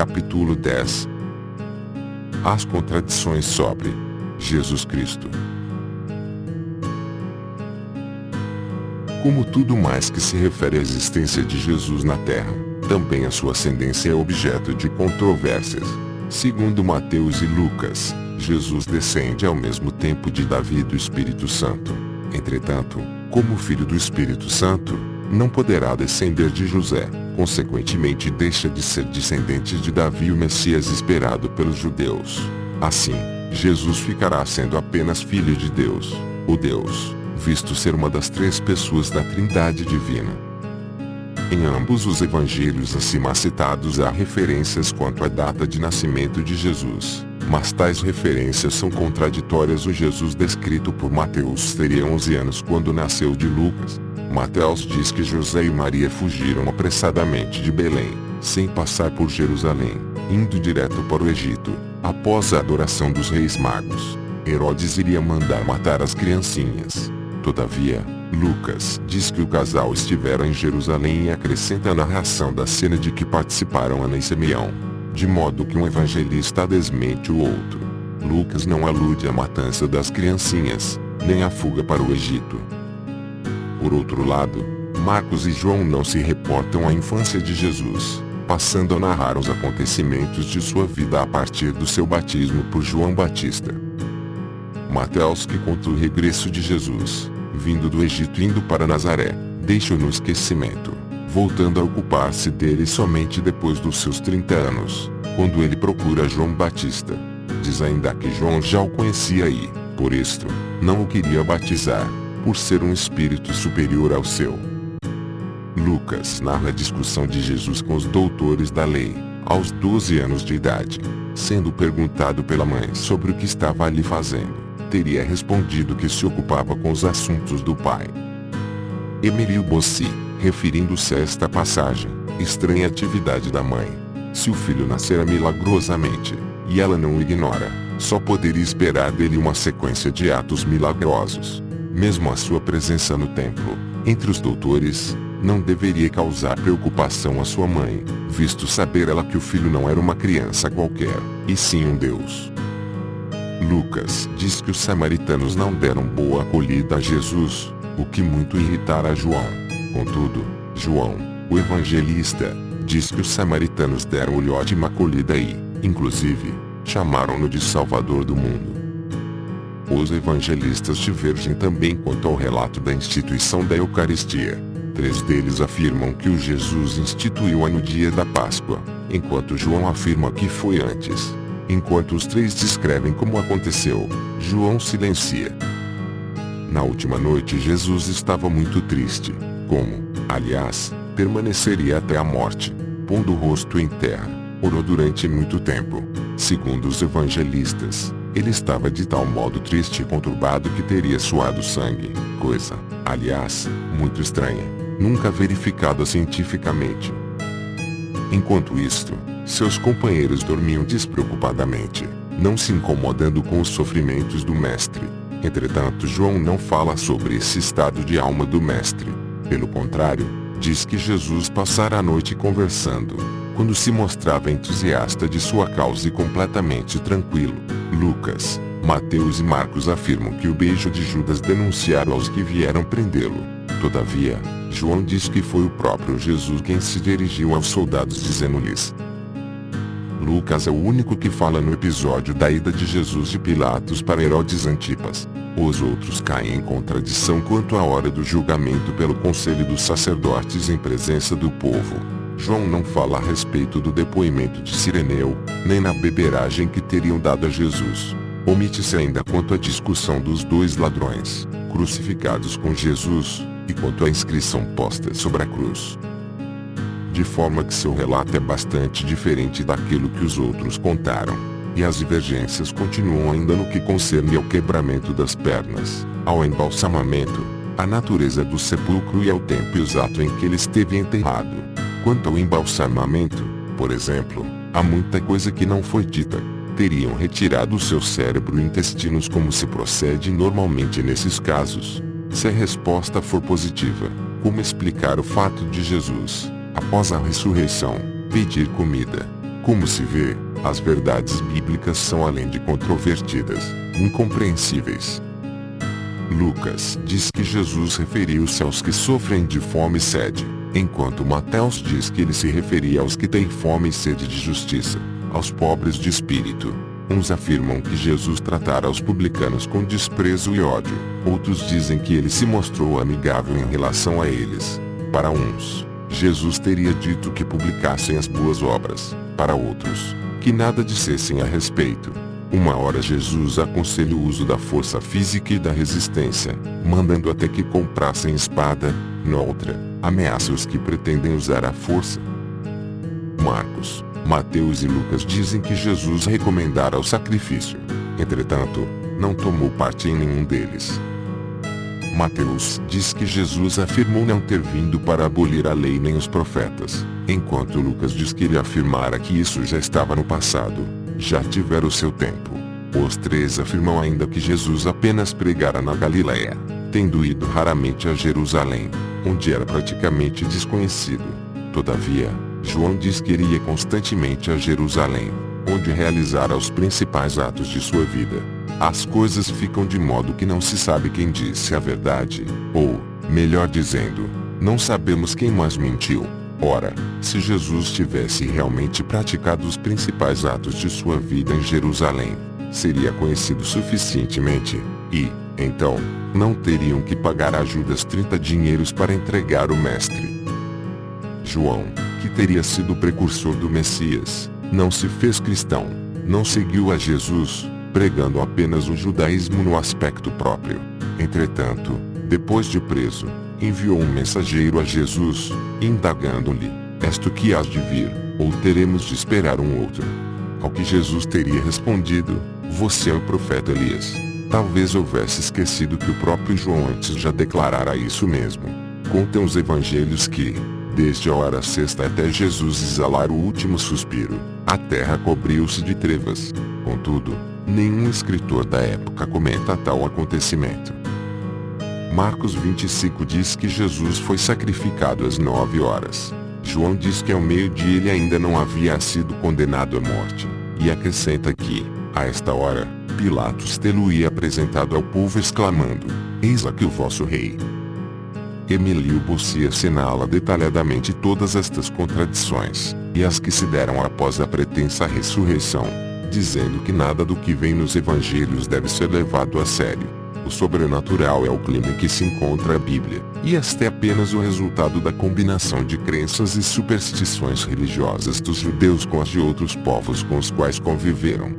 Capítulo 10. As contradições sobre Jesus Cristo. Como tudo mais que se refere à existência de Jesus na Terra, também a sua ascendência é objeto de controvérsias. Segundo Mateus e Lucas, Jesus descende ao mesmo tempo de Davi e do Espírito Santo. Entretanto, como filho do Espírito Santo, não poderá descender de José, consequentemente deixa de ser descendente de Davi, o Messias esperado pelos judeus. Assim, Jesus ficará sendo apenas filho de Deus, o Deus, visto ser uma das três pessoas da Trindade divina. Em ambos os evangelhos acima citados há referências quanto à data de nascimento de Jesus, mas tais referências são contraditórias. O Jesus descrito por Mateus teria 11 anos quando nasceu de Lucas. Mateus diz que José e Maria fugiram apressadamente de Belém, sem passar por Jerusalém, indo direto para o Egito, após a adoração dos reis magos. Herodes iria mandar matar as criancinhas. Todavia, Lucas diz que o casal estivera em Jerusalém e acrescenta a narração da cena de que participaram Ana e Simeão, de modo que um evangelista desmente o outro. Lucas não alude à matança das criancinhas, nem à fuga para o Egito. Por outro lado, Marcos e João não se reportam à infância de Jesus, passando a narrar os acontecimentos de sua vida a partir do seu batismo por João Batista. Mateus, que conta o regresso de Jesus, vindo do Egito indo para Nazaré, deixa-o no esquecimento, voltando a ocupar-se dele somente depois dos seus 30 anos, quando ele procura João Batista. Diz ainda que João já o conhecia e, por isto, não o queria batizar, por ser um espírito superior ao seu. Lucas narra a discussão de Jesus com os doutores da lei, aos 12 anos de idade. Sendo perguntado pela mãe sobre o que estava ali fazendo, teria respondido que se ocupava com os assuntos do pai. Emílio Bossi, referindo-se a esta passagem, estranha atividade da mãe. Se o filho nascera milagrosamente, e ela não o ignora, só poderia esperar dele uma sequência de atos milagrosos. Mesmo a sua presença no templo, entre os doutores, não deveria causar preocupação à sua mãe, visto saber ela que o filho não era uma criança qualquer, e sim um Deus. Lucas diz que os samaritanos não deram boa acolhida a Jesus, o que muito irritara João. Contudo, João, o evangelista, diz que os samaritanos deram-lhe ótima acolhida e, inclusive, chamaram-no de Salvador do mundo. Os evangelistas divergem também quanto ao relato da instituição da Eucaristia. 3 deles afirmam que o Jesus instituiu-a no dia da Páscoa, enquanto João afirma que foi antes. Enquanto os 3 descrevem como aconteceu, João silencia. Na última noite Jesus estava muito triste, como, aliás, permaneceria até a morte, pondo o rosto em terra. Orou durante muito tempo. Segundo os evangelistas, ele estava de tal modo triste e conturbado que teria suado sangue, coisa, aliás, muito estranha, nunca verificada cientificamente. Enquanto isto, seus companheiros dormiam despreocupadamente, não se incomodando com os sofrimentos do mestre. Entretanto, João não fala sobre esse estado de alma do mestre. Pelo contrário, diz que Jesus passara a noite conversando, quando se mostrava entusiasta de sua causa e completamente tranquilo. Lucas, Mateus e Marcos afirmam que o beijo de Judas denunciaram aos que vieram prendê-lo. Todavia, João diz que foi o próprio Jesus quem se dirigiu aos soldados dizendo-lhes. Lucas é o único que fala no episódio da ida de Jesus de Pilatos para Herodes Antipas. Os outros caem em contradição quanto à hora do julgamento pelo conselho dos sacerdotes em presença do povo. João não fala a respeito do depoimento de Cireneu, nem na beberagem que teriam dado a Jesus. Omite-se ainda quanto à discussão dos 2 ladrões, crucificados com Jesus, e quanto à inscrição posta sobre a cruz. De forma que seu relato é bastante diferente daquilo que os outros contaram, e as divergências continuam ainda no que concerne ao quebramento das pernas, ao embalsamamento, à natureza do sepulcro e ao tempo exato em que ele esteve enterrado. Quanto ao embalsamamento, por exemplo, há muita coisa que não foi dita. Teriam retirado o seu cérebro e intestinos como se procede normalmente nesses casos. Se a resposta for positiva, como explicar o fato de Jesus, após a ressurreição, pedir comida? Como se vê, as verdades bíblicas são além de controvertidas, incompreensíveis. Lucas diz que Jesus referiu-se aos que sofrem de fome e sede, enquanto Mateus diz que ele se referia aos que têm fome e sede de justiça, aos pobres de espírito. Uns afirmam que Jesus tratara os publicanos com desprezo e ódio, outros dizem que ele se mostrou amigável em relação a eles. Para uns, Jesus teria dito que publicassem as boas obras, para outros, que nada dissessem a respeito. Uma hora Jesus aconselha o uso da força física e da resistência, mandando até que comprassem espada, noutra, ameaça os que pretendem usar a força. Marcos, Mateus e Lucas dizem que Jesus recomendara o sacrifício. Entretanto, não tomou parte em nenhum deles. Mateus diz que Jesus afirmou não ter vindo para abolir a lei nem os profetas, enquanto Lucas diz que ele afirmara que isso já estava no passado, já tivera o seu tempo. Os três afirmam ainda que Jesus apenas pregara na Galileia, tendo ido raramente a Jerusalém, onde era praticamente desconhecido. Todavia, João diz que ele ia constantemente a Jerusalém, onde realizara os principais atos de sua vida. As coisas ficam de modo que não se sabe quem disse a verdade, ou, melhor dizendo, não sabemos quem mais mentiu. Ora, se Jesus tivesse realmente praticado os principais atos de sua vida em Jerusalém, seria conhecido suficientemente, e, então, não teriam que pagar a Judas 30 dinheiros para entregar o mestre. João, que teria sido o precursor do Messias, não se fez cristão, não seguiu a Jesus, pregando apenas o judaísmo no aspecto próprio. Entretanto, depois de preso, enviou um mensageiro a Jesus, indagando-lhe: "És tu que hás de vir, ou teremos de esperar um outro?" Ao que Jesus teria respondido: "Você é o profeta Elias." Talvez houvesse esquecido que o próprio João antes já declarara isso mesmo. Contam os evangelhos que, desde a hora sexta até Jesus exalar o último suspiro, a terra cobriu-se de trevas. Contudo, nenhum escritor da época comenta tal acontecimento. Marcos 25 diz que Jesus foi sacrificado às 9 horas. João diz que ao meio-dia ele ainda não havia sido condenado à morte, e acrescenta que, a esta hora, Pilatos tê-lo-ia apresentado ao povo exclamando: "Eis aqui o vosso rei." Emílio Bossi assinala detalhadamente todas estas contradições, e as que se deram após a pretensa ressurreição, dizendo que nada do que vem nos evangelhos deve ser levado a sério. O sobrenatural é o clima em que se encontra a Bíblia, e este é apenas o resultado da combinação de crenças e superstições religiosas dos judeus com as de outros povos com os quais conviveram.